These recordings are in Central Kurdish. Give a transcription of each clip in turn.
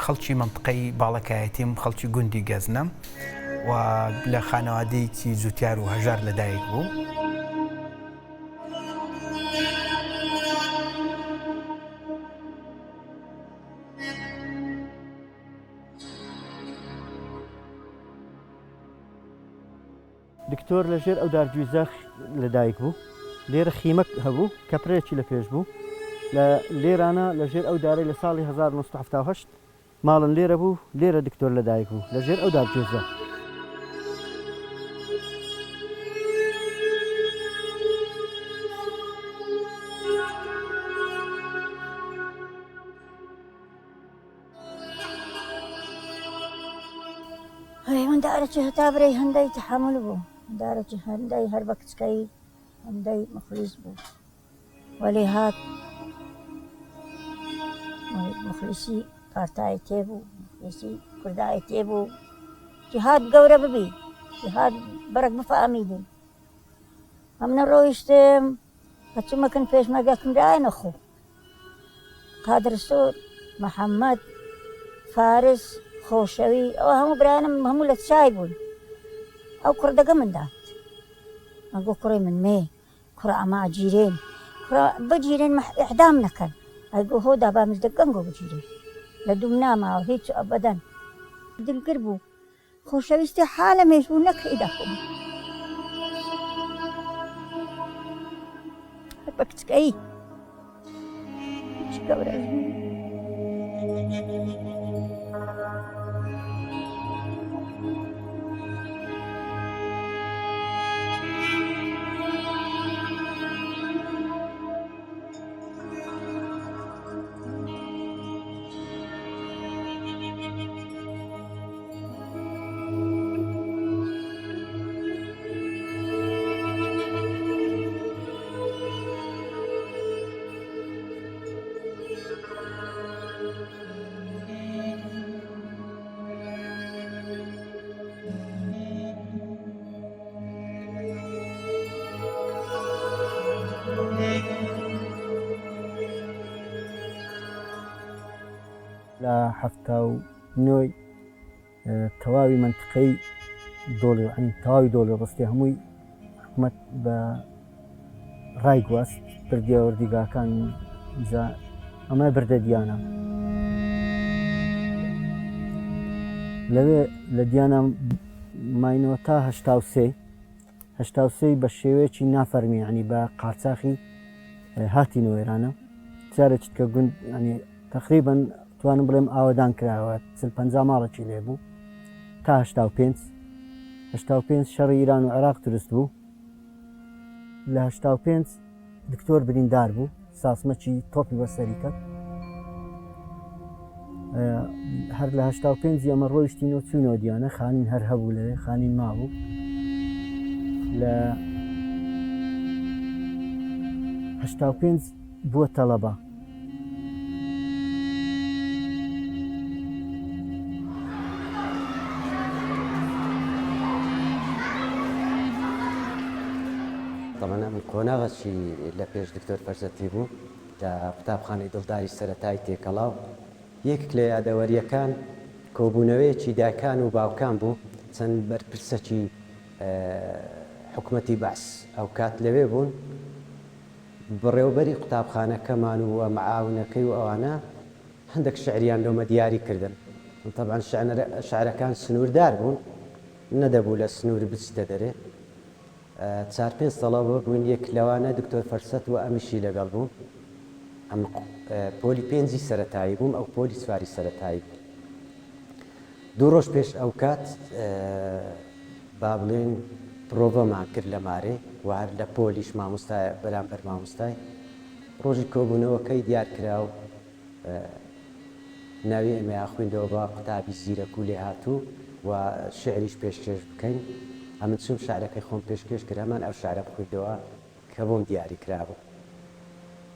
خەڵکی منطقەی باڵەکایەتیم خەڵکی گوندی گەزنم و لە خانەوادەیەکی جوتیار و هەژار لەدایک بوو. دکتۆر لەژێر ئەو دارگوێزە لەدایک بوو، لێرە خیمەک هەبوو کە پرێکی لە پێش بوو، لە لێرانە لەژێر ئەو دارەی لە ساڵی 1970 ماڵن لێرە بوو، لێرە دکتۆر لەدایک بوو لەژێر ئەو دارگوێزە. من دارەکی هەتا برەی هەندەی تحمل بوو، دارەکی هەندەی هەر بە کچکەی هەندەی مخلیس بوو، وەلی هات مخلیسی پارتای تێبوو، مخلیسی کوردای تێبوو، جهاد گەورە ببی، جهاد بەرەک بفەهمیدی. ئەمنە ڕۆیشتم هەچوومەکن پێشمەرگەکم دای نەخۆ قادر سۆر محەممەد فارس خۆشەوی ئەوە هەموو برانم هەموو لە چای بوون. ئەو کوردەکە من دات ئەگۆ کوڕی من مێ کوڕە ئەما جیرێن بگیرێن ئیعدام نەکەن، ئەیگۆ هۆدا با مزدەگەنگۆ بگیرێن لە دووم ناماوە هیچ ئەبەدەن. دلگر بوو خۆشەویستی حالە مێش بوو نەکەیدا خۆم هەر بە کچکەی چ گەورە لە 79 تەواوی منطقەی دۆڵی تەواوی دۆڵی ڕستی هەمووی حکوومەت بە ڕای گواست بردیە وەردیگاکان ئەمە بردە دیانە. لەوێ لە دیانە ماینەوە تا 83 بە شێوەیەکی نافەرمی ینی بە قاچاقی هاتینەوە ئێرانە. جارێکیت کە گوند تقریبەن توانم بڵێم ئاوەدان کراوە 50 ماڵێکی لێ بوو تا 85 شەڕی ئیران و عێراق دروست بوو. لە 85 دکتۆر بریندار بوو، ساسمەکی تۆپی بەسەری کرد. هەر لە 85 ئەمە ڕۆیشتینەوە چوونەوە دیانە، خانین هەر هەبوو لەوێ، خانین مابوو. لە 85 بووە تەڵەبە. طبعا من قۆناغەکی لە پێش دکتۆر فەرزەتی بوو لە قوتابخانەی دڵداری سەرەتای تێکەڵاو. یەکێک لە یادەوەریەکان کۆبوونەوەیەکی دایکان و باوکان بوو، چەند بەرپرسەکی حکوومەتی بەعس ئەو کات لەوێ بوون. بڕێوەبەری قوتابخانەکەمان و مەعاونەکەی و ئەوانە هەندێک شعریان لۆمە دیاری کردن. طبعا شعرەکان سنووردار بوون، نەدەبوو لە سنوور بچتە دەرێ. 4-5 تەڵەبە بوون، یەک لەوانە دکتۆر فەرسەت و ئەمیشی لەگەڵ بوو. ئەم پۆلی پێنجی سەرەتایی بووم، ئەو پۆلی سواری سەرەتایی. 2 ڕۆژ پێش ئەو کات با بڵێن پرۆڤەمان کرد لە مارێ و هەر لە پۆلیش مامۆستای بەرامبەر مامۆستای ڕۆژی کۆبوونەوەکەی دیار کرا و ناوی ئێمە خوێندەوە بە قوتابی زیرەک و لێ هاتوو و شعریش پێشکەش بکەین. ئەمن چوم شعرەکەی خۆم پێشکەش کرامان ئەو شعرە بخوێندەوە کە بۆم دیاری کرابوو.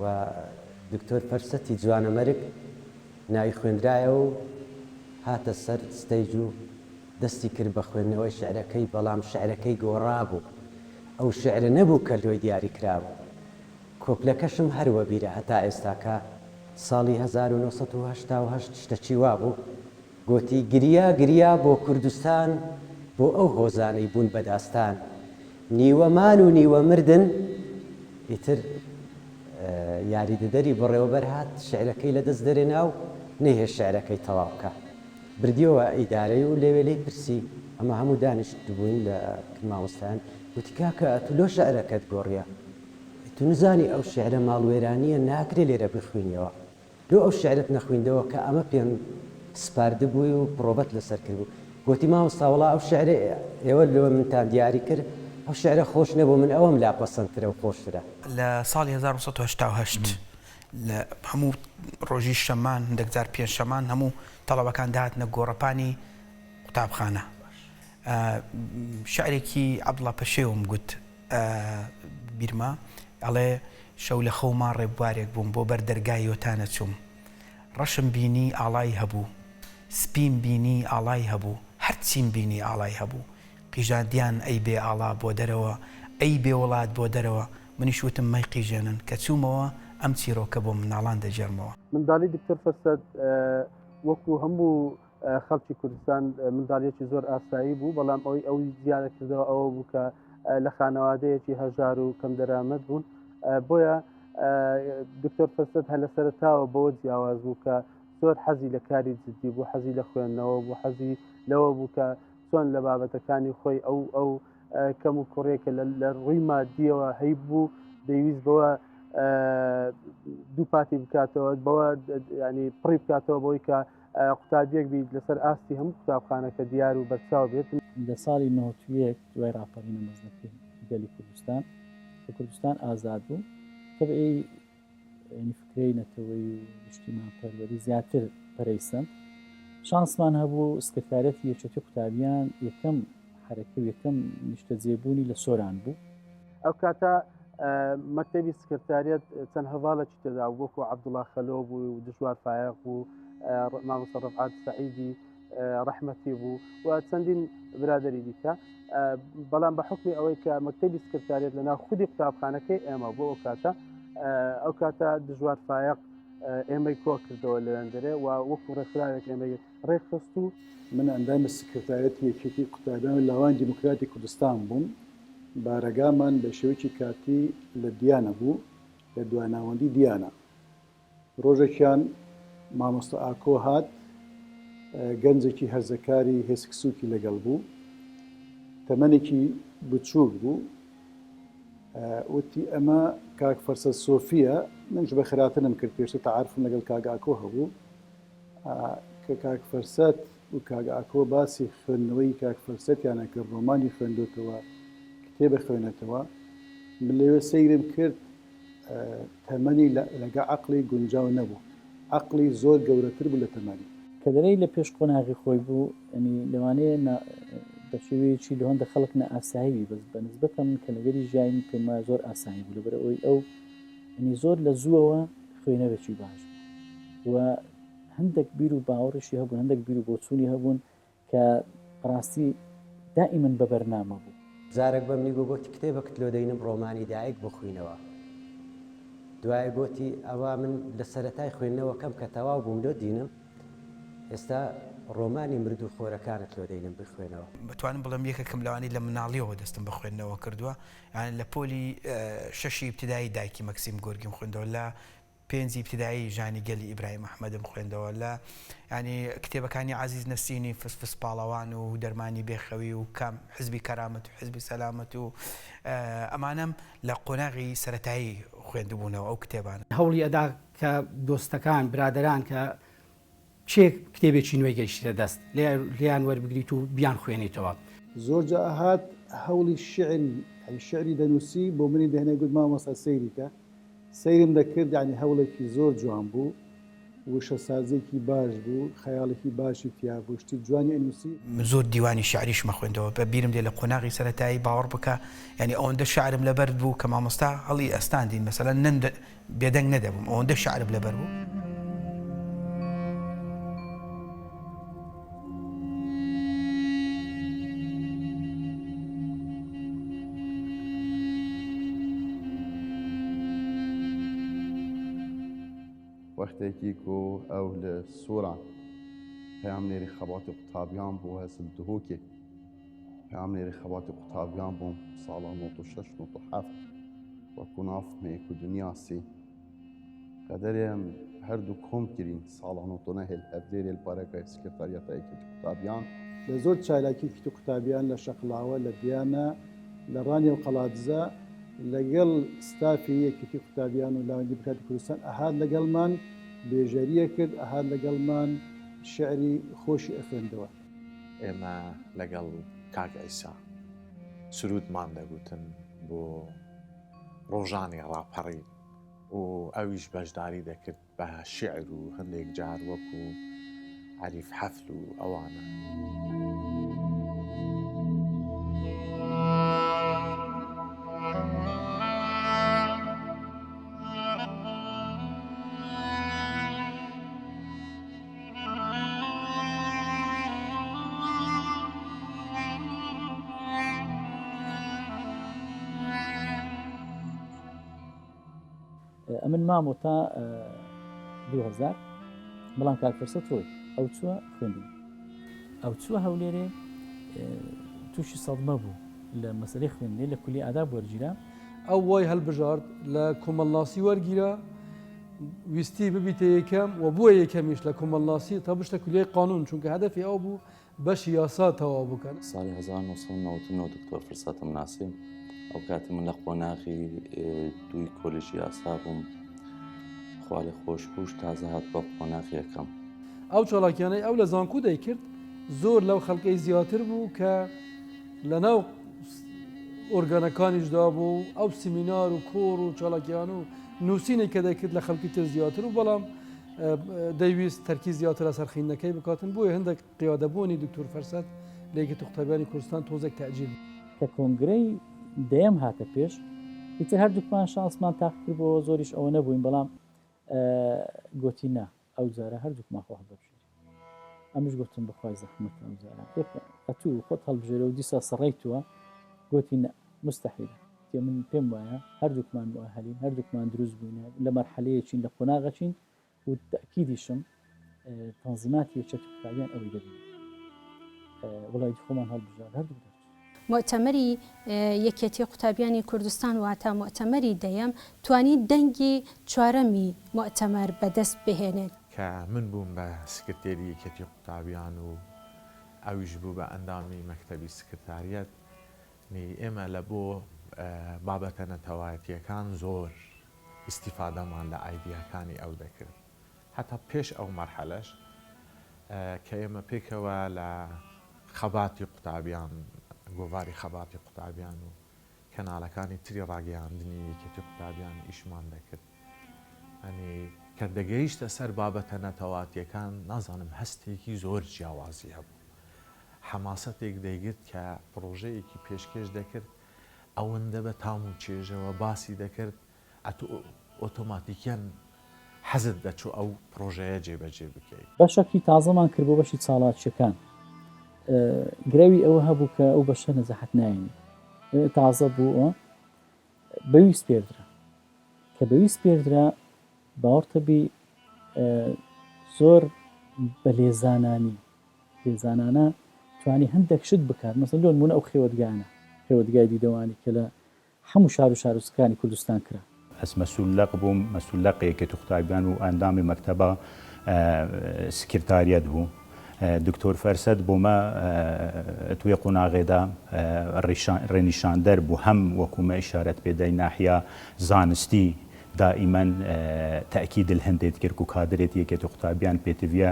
و دکتۆر فەرسەتی جوانەمەرگ ناوی خوێندرایە و هاتە سەر ستەیج و دەستی کرد بە خوێندنەوەی شعرەکەی، بەڵام شعرەکەی گۆڕابوو. ئەو شعرە نەبوو کە لۆی دیاری کرابوو. کۆپلەکەشم هەروە بیرە هەتا ئێستاکە ساڵی 1970 شتەچی وا بوو گوتی گریا بۆ کوردستان بۆ ئەو هۆزانەی بوون بەداستان نیوەمان و نیوە مردن ئیتر یاریدەدەری بڕێوەبەر هات شعرەکەی لەدەست دەرێنا و نەیهێ شعرەکەی تەواو بکە بردیەوە ئیدارەی و لێوێ لێی پرسی ئەمە هەموو دانیشت بووین لە مامۆستایان وتی کاکە ئەتو لۆ شعرەکەت گۆڕیە تو نزانی ئەو شعرە ماڵوێرانیە ناکرێ لێرە بخوێنیەوە لۆ ئەو شعرت نەخوێندەوە کە ئەمە پێم سپاردە بووی و پرۆبەت لەسەر کرد بوو گوتی مامۆستا وەڵا ئەو شعرە ئێوە لەوە منتان دیاری کرد ئەو شعرە خۆش نەبوو من ئەوەم لا پەسەندترە و خۆشترە لە ساڵی 1970 لە هەموو ڕۆژی شەمان هەندێک جار پێنج شەمان هەموو تەڵەبەکان داهاتنە گۆڕەپانی قوتابخانە شعرێکی عەبدوڵڵا پەشێوم گوت بیرما ئەڵێ شەو لە خەوما ڕێبوارێک بووم بۆ بەر دەرگای یۆتانە چووم ڕەشم بینی ئاڵای هەبوو سپیم بینی ئاڵای هەبوو هەرچیم بینی ئاڵای هەبوو قیژاندیان ئەی بێ ئاڵا بۆ دەرەوە ئەی بێ وڵات بۆ دەرەوە منیش وتم مەی قیژێنن کە چوومەوە ئەم چیرۆکە بۆ مناڵان دەجێرمەوە منداڵی دکتۆر فەرسەد وەکو هەموو خەڵکی کوردستان منداڵیەکی زۆر ئاسایی بوو بەڵام ئەوی زیادە کردەوە ئەوە بوو کە لە خانەوادەیەکی هەژار و کەم دەرامەت بوون بۆیە دکتۆر فەرسەد هە لە سەرتاوە بەوە جیاواز بوو کە زۆر حەزی لە کاری جددی بوو حەزی لە خوێندنەوە بوو حەزی لەوە بوو کە چۆن لە بابەتەکانی خۆی ئەو کەم و کوڕێکە لە ڕووی مادیەوە هەی بوو دەیویست بەوە دوو پاتی بکاتەوە بەوە ینی پڕی بکاتەوە بۆی کە قوتابیەک بیت لەسەر ئاستی هەموو قوتابخانەکە دیار و بەرچاو بێت لە ساڵی 91 دوای ڕاپەڕینە مەزنەکەی گەلی کوردستان کە کوردستان ئازاد بوو تەبعی ینی فکرەی نەتەوەی و نیشتیمان پەروەری زیاتر پەرەیسەند شانسمان هەبوو سکرتارەتی یەکێتی قوتابیان یەکەم حرەکە و یەکەم نیشتە جێبوونی لە سۆران بوو ئەو کاتە مەکتەبی سکرتاریەت چەند هەواڵێکی تێدا وەکو عەبدوڵڵا خەلۆ بوو و دژوار فایق بوو مامۆستا ڕەفعات سەعیدی ڕەحمەتی بوو و چەندین برادەری دیکە بەڵام بە حکمی ئەوەی کە مەکتەبی سکرتاریەت لەناو خودی قوتابخانەکەی ئێمە بۆ ئەو کاتە دژوار فایق ئێمەی کۆ کردەوە لەوێندەرێ و وەکو ڕێکخراوێک ئێمەی ڕێکخست و من ئەندامی سکرتارەتی یەکێتی قوتابیان لاوان دیموکراتی کوردستان بووم بارەگامان بە شێوەیەکی کاتی لە دیانە بوو لە دواناوەندی دیانە ڕۆژێکیان مامۆستا ئاکۆ هات گەنجێکی هەرزەکاری هێسکسووکی لەگەڵ بوو تەمەنێکی بچووک بوو وتی ئەمە کاک فەرسەد سۆفیە منش بە خراتنم کرد پێشتر تەعارفم لەگەڵ کاک ئاکۆ هەبوو کە کاک فەرسەد و کاک ئاکۆ باسی خوێندنەوەی کاک فەرسەدیانە کە ڕۆمانی خوێندوتەوە کتێبە خوێنێتەوە من لەوێ سەیرم کرد تەمەنی لەگە عەقڵی گونجاو نەبوو عەقڵی زۆر گەورەتر بوو لە تەمەنی کە دەرەی لە پێش قۆناغی خۆی بوو ئەنی لەوانەیە بە شێوەیەکی لە هەندە خەڵک نە ئاسایی بەس بە نسبەتە من کە لەگەری ژیانی پێما زۆر ئاسایی بوو لەبەر ئەوەی ئەو ئەنی زۆر لە زووەوە خوێنەرێکی باش و هەندێک بیر و باوەڕشی هەبوون هەندێک بیر و بۆچوونی هەبوون کە ڕاستی دائیمەن بە بەرنامە بوو جارێک بەم نیگو گوتی کتێبەکت لۆ دەینم ڕۆمانی دایک بخوێنەوە دوای گوتی ئەوە من لە سەرەتای خوێندنەوەکەم کە تەواو بووم لۆ دینم ئێستا ڕۆمانی مردو خۆرەکانت لۆ دەینم بخوێنەوە بتوانم بڵم یەکێکم لەوانی لە مناڵیەوە دەستم بە خوێندنەوە کردووە یان لە پۆلی شەشی ابتدایی دایکی مەکسیم گۆرگیم خوێندەوە لە پێنجی ابتدایی ژانی گەلی ئیبراهیم ئەحمەدم خوێندەوە لە ینی کتێبەکانی عەزیز نەسینی فسفس پاڵەوان و دەرمانی بێخەوی و کام حزبی کەرامەت و حزبی سەلامەت و ئەمانەم لە قۆناغی سەرەتایی خوێندبوونەوە ئەو کتێبانە هەوڵی ئەدا کە دۆستەکان برادەران کە چێ کتێبێکی نوێی گەیشتە دەست لیان وەربگریت و بیان خوێنیتەوە زۆر جا هات هەوڵی شعری دەنووسی بۆ منی دەهێنێ گوت مامۆستا سەیریکە سەیرم دەکرد یعنی هەوڵێکی زۆر جوان بوو وشەسازێکی باش بوو خەیاڵێکی باشی تیا بوو شتی جوانی ئەنووسی زۆر دیوانی شعریشمە خوێندەوە بە بیرم دێ لە قۆناغی سەرەتایی باوەڕ بکە ینی ئەوەندە شعرم لەبەر بوو کە مامۆستا هەڵی ئەستاندین مەسەلەن بێدەنگ نەدەبووم ئەوەندە شعرم لەبەر بوو. وەختێکی و ئەو لە سووران پەیامنێری خەباتی قوتابیان بۆ هەسل دهۆکێ پەیامنێری خەباتی قوتابیان بووم ساڵە 1967 وەکو نافمەیەک و دنیاسی قەدەرێم هەردوو کۆم کرین ساڵانۆتۆنە هێل هەفدێرێ پارەکەی سکرتاریەتایەکی قوتابیان لە زۆر چالاکیکی قوتابیان لە شەقڵاوە لە دیانە لە ڕانی و قەڵاتزە لەگەڵ ستافی یەکێتی قوتابیان و لاوەندی بکاتی کوردستان ئەهات لەگەڵمان بێژەریە کرد ئەهات لەگەڵمان شعری خۆشی ئەخوێندەوە. ئێمە لەگەڵ کاک عیسا سرودمان دەگوتن بۆ ڕۆژانی ڕاپەڕی و ئەویش بەشداری دەکرد بە شعر و هەندێک جار وەکو عەریف حەفل و ئەوانە. ئەمن مامۆ تا 2000 بەڵام کاکفرسەت ڕۆی ئەو چووە خوێندن ئەو چووە هەولێرێ تووشی سەڵمە بوو لە مەسەلەی خوێندنێ لە کولی ئاداب وەرگیرا ئەو وای هەڵبژارد لە کۆمەڵناسی وەرگیرە ویستی ببیتە یەکەم و بووە یەکەمیش لە کۆمەڵناسی تا بشتە کولیای قانون چونکە هەدەفی ئەو بوو بەشی یاسا تەواو بکەن. ساڵی 1999 دکتۆر فرسەتم ناسی ئەو کاتی من لە قۆناغی دوی کۆلیژی یاسا بووم خوا لێ خۆشپوش تازە هات بە قۆناغی یەکەم. ئەو چالاکیانەی ئەو لە زانکۆ دەیکرد زۆر لەو خەڵکەی زیاتر بوو کە لەناو ئۆرگانەکانیشدا بوو ئەو سیمینار و کۆڕ و چالاکیان و نووسینێک کە دەکرد لە خەڵکی تر زیاتر و بەڵام دەیویست تەرکی زیاتر لە سەرخینەکەی بکاتن بۆیە هەندێک قیادەبوونی دکتۆر فەرسەت لە یەکێتی قوتابیانی کوردستان تۆزێک تەعجیل کە کۆنگرەی دەیەم هاتە پێش ئیتر هەردووکمان شانسمان تاقیکرد بۆ زۆریش ئەوە نەبووین بەڵام گوتی نا ئەو جارە هەردووکمان خۆ هەڵبژێر ئەمش گوتم بەخوای زەحمەت ئەو جارە ئەتوو خۆت هەڵبژێرە و دیسا سەڕێیتووە گوتی مستحیلە تێ من پێم وایە هەردووکمان مؤهلین هەردووکمان دروست بووینە لە مەرحەلەیەکین لە قۆناغەچین و تەکیدیشم تەنزیماتی یەکێتی قوتابیان ئەوەی دەبین وڵای خۆمان هەڵبژار هەردوو مؤتەمەری یەکێتی قوتابیانی کوردستان واتە مؤتەمەری دەیەم توانی دەنگی چوارەمی مؤتەمەر بەدەست بهێنێت کە من بووم بە سکرتێری یەکێتی قوتابیان و ئەویش بوو بە ئەندامی مەکتەبی سکرتاریەت ئێمە لە بۆ بابەتە نەتەوایەتیەکان زۆر ئیسیفادەمان لە ئایدیاکانی ئەو دەکرد حتا پێش ئەو مەرحەلەش کە ئێمە پێکەوە لە خەباتی قوتابیان گۆڤاری خەباتی قوتابیان و کەناڵەکانی تری ڕاگەیاندنی یەکێتی قوتابیان ئیشمان دەکرد ئەنی کە دەگەیشتە سەر بابەتە نەتەواتیەکان نازانم هەستێکی زۆر جیاوازی هەبوو حەماسەتێک دەیگرت کە پرۆژەیەکی پێشکەش دەکرد ئەوەندە بە تام و چێژەوە باسی دەکرد ئۆتۆماتیکیان حەزت دەچوو ئەو پرۆژەیە جێبەجێ بکەیت. بەشێکی تازەمان کرد بۆ بەشی چاڵاتچەکان گرەوی ئەوە هەبوو کە ئەو بەشە نەزەحەت ناینی تازە بوو بەویست پێدرا کە بەویست پێدرا باوەڕتەبی زۆر بە لێزانانە توانی هەندێک شت بکات مەسەڵەن لۆ نمونە ئەو خێوەتگانە خێوەتگای دیدەوانی کە لە هەموو شار و شارۆچکانی کوردستان کرا ئەس مەسوولەق بووم مەسوولەق یەکێتی قوتابیان و ئەندامی مەکتەبە سکرتاریەت بوو دکتۆر فەرسەت بۆمە توێ قۆناغێدا ڕێنیشاندەر بوو هەم وەکومە ئیشارەت پێدەی ناحیە زانستی دائیمەن تەکید هەندێت کرد و کادرێت یەکێتی قوتابیان پێتویە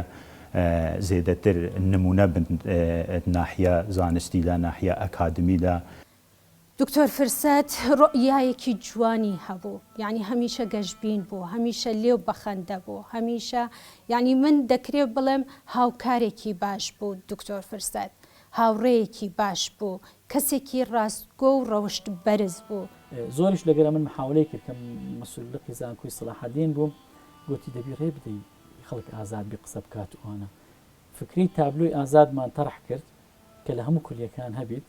زێدەتر نمونە بن ناحیە زانستی لە ناحیە ئەکادمیدا. دکتۆر فرسەت ڕۆیایەکی جوانی هەبوو یعنی هەمیشە گەشتبین بوو هەمیشە لێو بەخەندە بوو هەمیشە یعنی من دەکرێت بڵێم هاوکارێکی باش بوو دکتۆر فرسەت هاوڕێیەکی باش بوو کەسێکی ڕاستگۆ و ڕەوشت بەرز بوو زۆریش لەگەرە من محاولەی کرد کە مەسوولەقی زانکۆی سەلاحەدین بووم گوتی دەبی ڕێ بدەی خەڵک ئازاد بێ قسە بکات وانە فکری تابلۆی ئازادمان تەڕح کرد کە لە هەموو کولیەکان هەبیت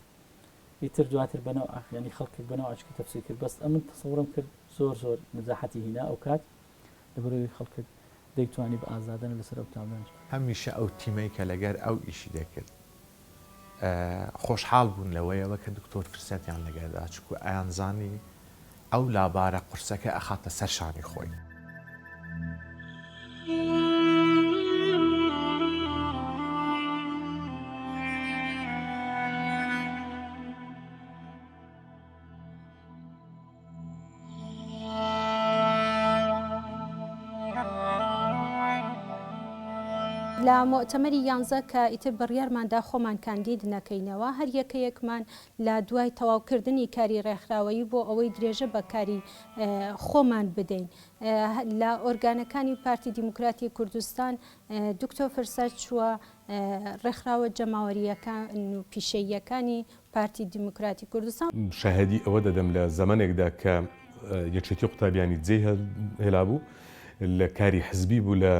ئیتر دواتر بەنەوە ئاخیانی خەڵکێک بەنەوە ئاچکی تەفسیر کرد بەس ئەمن تەسەورم کرد زۆر نەجاحەتی هینا ئەو کات لەبەرەوەی خەڵکت دەیتوانی بە ئازادن لەسەر ئەو قوتابیان هەمیشە ئەو تیمەی کە لەگەر ئەو ئیشی دەکرد خۆشحاڵ بوون لەوەیەوە کە دکتۆر فرسەتیان لەگەردا چکو ئەیانزانی ئەو لابارە قورسەکە ئەخاتە سەر شانی خۆی. لە مؤتەمەری یانزە کە ئیتر بڕیارماندا خۆمان کاندید نەکەینەوە هەر یەکەیەکمان لە دوای تەواوکردنی کاری ڕێکخراوەیی بۆ ئەوەی درێژە بە کاری خۆمان بدەین لە ئۆرگانەکانی پارتی دیموکراتی کوردستان دکتۆر فرسەت چووە ڕێکخراوە جەماوەریەکان و پیشەییەکانی پارتی دیموکراتی کوردستان. شاهدی ئەوە دەدەم لە زەمانێکدا کە یەکێتی قوتابیانی جێ هێلا بوو لە کاری حزبی بوو لە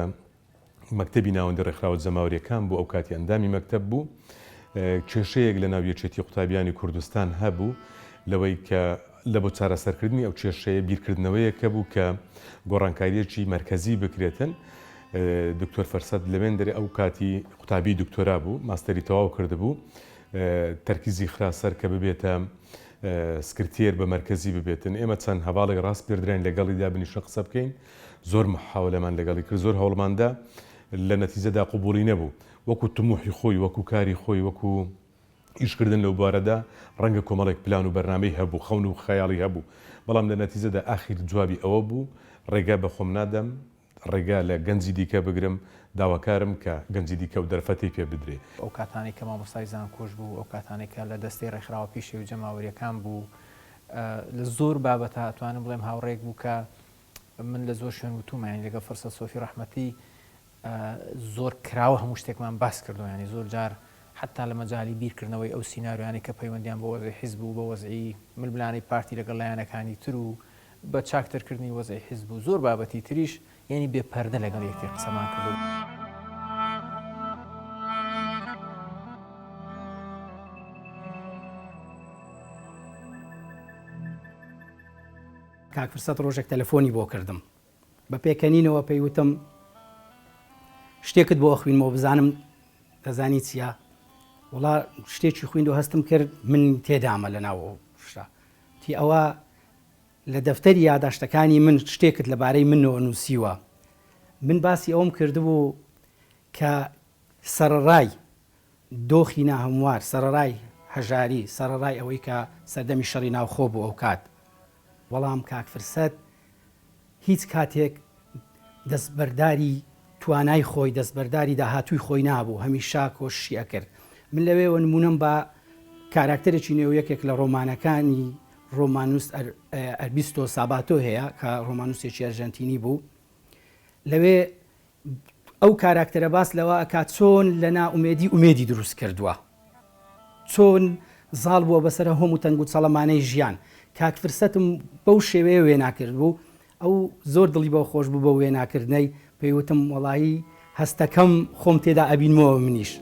مەکتەبی ناوەندی ڕێکخراوە جەماوەریەکان بوو ئەو کاتی ئەندامی مەکتەب بوو کێشەیەک لە ناو یەکێتی قوتابیانی کوردستان هەبوو لەوەی کە لە بۆ چارەسەرکردنی ئەو کێشەیە بیرکردنەوەیەکە بوو کە گۆڕانکاریەکی مەرکەزی بکرێتن. دکتۆر فەرسەد لەوێن دەرێ ئەو کاتی قوتابی دکتۆرا بوو ماستەری تەواو کرده بوو تەرکیزی خراسەر کە ببێتە سکرتێر بە مەرکەزی ببێتن. ئێمە چەند هەواڵێک ڕاست پێدراین لەگەڵی دابنیشە قسە بکەین زۆر محاولەمان لەگەڵی کرد زۆر هەوڵماندا لە نەتیجەدا قوبوڵی نەبوو وەکو تموحی خۆی وەکو کاری خۆی وەکو ئیشکردن لەو بارەدا ڕەنگە کۆمەڵێک پلان و بەرنامەی هەبوو خەون و خەیاڵی هەبوو بەڵام لە نەتیجەدا ئاخیر جوابی ئەوە بوو ڕێگا بە خۆم نادەم ڕێگا لە گەنجی دیکە بگرم داواکارم کە گەنجی دیکە و دەرفەتی پێ بدرێ. ئەو کاتانی کە مامۆستای زانکۆش بوو ئەو کاتانی کە لە دەستی ڕێکخراوە پیشەی و جەماوەریەکان بوو لە زۆر بابەتە ئەتوانم بڵێم هاوڕێک بوو کە من لە زۆر شوێن وتومانی لەگە فەرسەت سۆفی ڕەحمەتی زۆر کراوە هەموو شتێکمان باس کردو ینی زۆر جار حتا لە مەجای بیرکردنەوەی ئەو سیناریوانی کە پەیوەندیان بە وەزعی حیزب و بە وەزعی ململانەی پارتی لەگەڵ لایەنەکانی تر و بە چاکترکردنی وەزعی حیزب و زۆر بابەتی تریش یعنی بێپەردە لەگەڵ یەکتر قسەمان کردو. کاک فرسەت ڕۆژێک تەلەفۆنی بۆ کردم بە پێکەنینەوە پێیوتم شتێکت بۆ خوێنمەوە بزانم دەزانی چییە؟ وڵا شتێکی خوێندەوە هەستم کرد من تێدامە لە ناوە شتا تی ئەوە لە دەفتەری یاداشتەکانی من شتێکت لەبارەی منەوە نووسیوە من باسی ئەوم کردبوو کە سەرڕای دۆخی ناهەموار سەرڕای هەژاری سەرڕای ئەوەی کە سەردەمی شەڕی ناوخۆ بوو ئەو کات وەڵام کاک فرسەت هیچ کاتێک دەستبەرداری توانای خۆی دەستبەرداری داهاتووی خۆی نابوو هەمیشا کۆشی ئەکرد. من لەوێوە نمونەم بە کاراکتەرێکی نێو یەکێک لە ڕۆمانەکانی ڕۆمانوس ئەربیستۆ ساباتۆ هەیە کە ڕۆمانوسێکی ئەرژەنتینی بوو لەوێ ئەو کاراکتەرە باس لەوە ئەکات چۆن لە ناومێدی ئومێدی دروست کردووە چۆن زاڵ بووە بەسەر هەموو تەنگ و چەڵەمانەی ژیان. کاک فرسەتم بەو شێوەیە وێناکرد بوو ئەو زۆر دڵی بەو خۆش بوو بە وێناکردنەی پێیوتم وەڵایی هەستەکەم خۆم تێدا ئەبینمەوە منیش.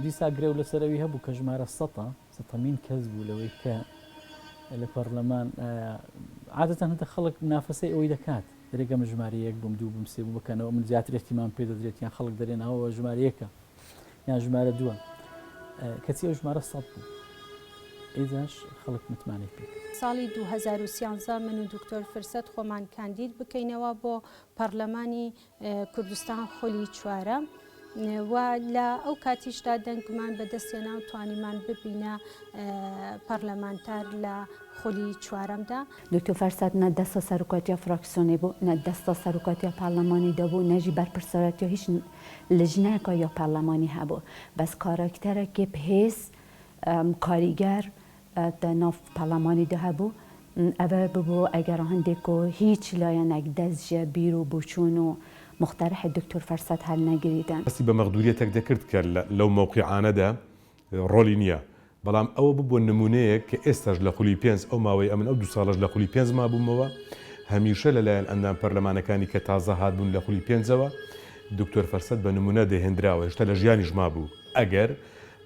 دیسا گرێ و لەسەرەوی هەبوو کە ژمارە سەتەمین کەس بوو لەوەی کە لە پەرلەمان عادەتەن هەندە خەڵک نافەسەی ئەوەی دەکات دەرێگەم ژمارە یەک بووم دوو بووم سێ بوو بکەنەوە من زیاتر احتیمام پێ دەدرێت یان خەڵک دەرێنەوە ژمارە یەکە یان ژمارە دووە کەچی ئەو ژمارە سەد بوو ئێزاش خەڵک متمانەی پێ. ساڵی 2013 من و دکتۆر فرسەت خۆمان کاندید بکەینەوە بۆ پەرلەمانی کوردستان خۆلی چوارە و لە ئەو کاتیشدا دەنگمان بەدەستێنا و توانیمان ببینە پەرلەمانتار لە خۆلی چوارەمدا. دکتۆر فەرسەت نە دەستە سەرۆکاتیە فراکسیۆنی بوو نە دەستە سەرۆکاتیە پارلەمانی دەبوو نەژی بەرپرسەرەتیە هیچ لژنەیەکە یا پارلەمانی هەبوو بەس کارکتەرێکی بەهێز کاریگەر ناو پارلەمانی دا هەبوو ئەوە ببوو ئەگەر هەندێک و هیچ لایەنێک دەستژە بیر و بچوون و مخترح دکتۆر فەرسەت هەل نەگریدن. هەستی بە مەغدوریەتێک دەکرد کە لەو موقعانەدا ڕۆلی نییە بەڵام ئەوە ببووە نمونەیە کە ئێستاش لە خولی پێنج ئەو ماوەی ئەمن ئەو دو ساڵش لە خولی پێنج ما بوومەوە هەمیشە لەلایەن ئەندام پەرلەمانەکانی کە تازە هاتبوون لە خولی پێنجەوە دکتۆر فەرسەد بە نمونە دەهێنراوە هێشتا لە ژیانیش مابوو ئەگەر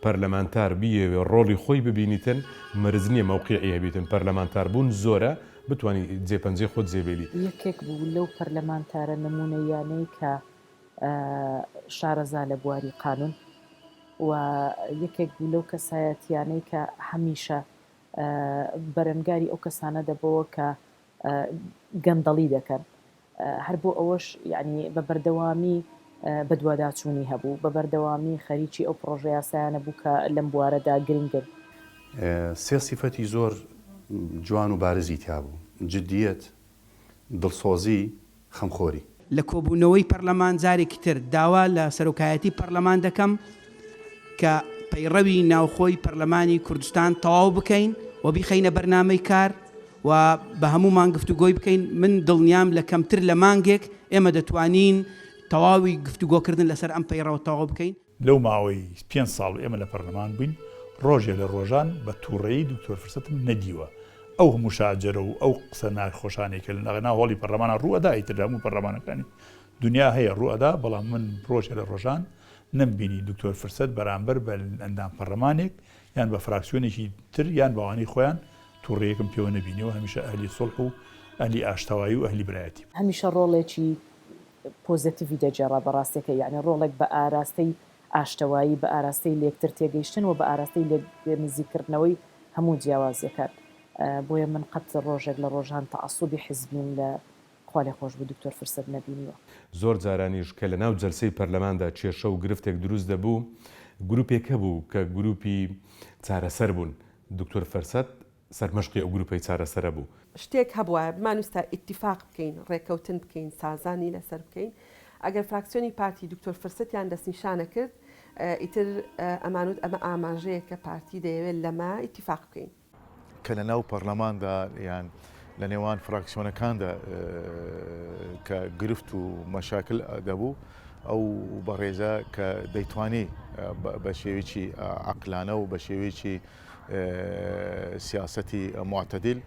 پەرلەمانتار بیەوێ ڕۆڵی خۆی ببینیتن مرز نییە مەوقیعی هەبیتن پەرلەمانتار بوون زۆرە بتوانانی جێپەنجەی خۆت جێبێلی یەکێک بوو لەو پەرلەمانتارە نمونەیانەی کە شارەزا لە بواری قانون و یەکێک بوو لەو کەسایەتیانەی کە هەمیشە بەرەنگاری ئەو کەسانە دەبەوە کە گەندەڵی دەکەن هەر بۆ ئەوەش یعنی بە بەردەوامی بە دوواداچوونی هەبوو بە بەردەوامی خەریکی ئەو پرۆژە یاسایانە بوو کە لەم بوارەدا گرنگن سێ سیفەتی زۆر جوان و بارزی تیا بوو جدیەت دڵسۆزی خەمخۆری لە کۆبوونەوەی پەرلەمان جارێکی تر داوا لە سەرۆکایەتی پەرلەمان دەکەم کە پەیڕەوی ناوخۆی پەرلەمانی کوردستان تەواو بکەین و بیخەینە بەرنامەی کار و بە هەمومان گفتوگۆی بکەین من دڵنیام لە کەمتر لە مانگێک ئێمە دەتوانین تەواوی گفتوگۆکردن لەسەر ئەم پەیڕەوە تەواو بکەین لەو ماوەی 5 ساڵ ئێمە لە پەرلەمان بووین ڕۆژێ لە ڕۆژان بە تووڕێی دکتۆر فرسەتم نەدیوە ئەو هەموو شاجرە و ئەو قسە ناخۆشانێکە لە ناوەڵی پەرلەمانە ڕوئەدا ئیتر هەموو پەرلەمانەکانی دنیا هەیە ڕوئەدا بەڵام من ڕۆژێ لە ڕۆژان نمبینی دکتۆر فرسەت بەرامبەر بە ئەندام پەرلەمانێک یان بە فراکسیۆنێکی تر یان بەوانەی خۆیان تووڕێیەکم پێوە نەبینیەوە هەمیشە ئەهلی سڵح و ئەهلی ئاشتەوایی و ئەهلی برایەتی هەمیشە ڕۆڵێکی پۆزیتیڤی دەجێڕا بەڕاستەکە یعنی ڕۆڵێک بە ئاراستەی ئاشتەوایی بە ئاراستەی لێکتر تێگەیشتن و بە ئاراستەی نزیکردنەوەی هەموو جیاوازیەکان بۆیە من قەت ڕۆژێک لە ڕۆژان تەعەسوبی حیزبیم لە خوا خۆش بوو دکتۆر فرسەت نەبینیوە زۆر جارانیش کە لە ناو جەلسەی پەرلەماندا کێشە و گرفتێک دروست دەبوو گروپێک هەبوو کە گروپی چارەسەر بوون دکتۆر فەرسەت سەرمەشقی ئەو گروپی چارەسەرە بوو شتێک هەبووە بمانویستە ئیتیفاق بکەین ڕێکەوتن بکەین سازانی لەسەر بکەین ئەگەر فراکسیۆنی پارتی دکتۆر فرسەتیان دەستنیشانە کرد ئیتر ئەمانوت ئەمە ئاماژەیە کە پارتی دەیەوێت لەمە ئیتیفاق بکەین کە لە ناو پەرلەماندا یان لە نێوان فراکسیۆنەکاندا کە گرفت و مەشاکل دەبوو ئەو بەڕێزە کە دەیتوانی بە شێوەیەکی عەقلانە و بە شێوەیەکی سیاسەتی معتەدیل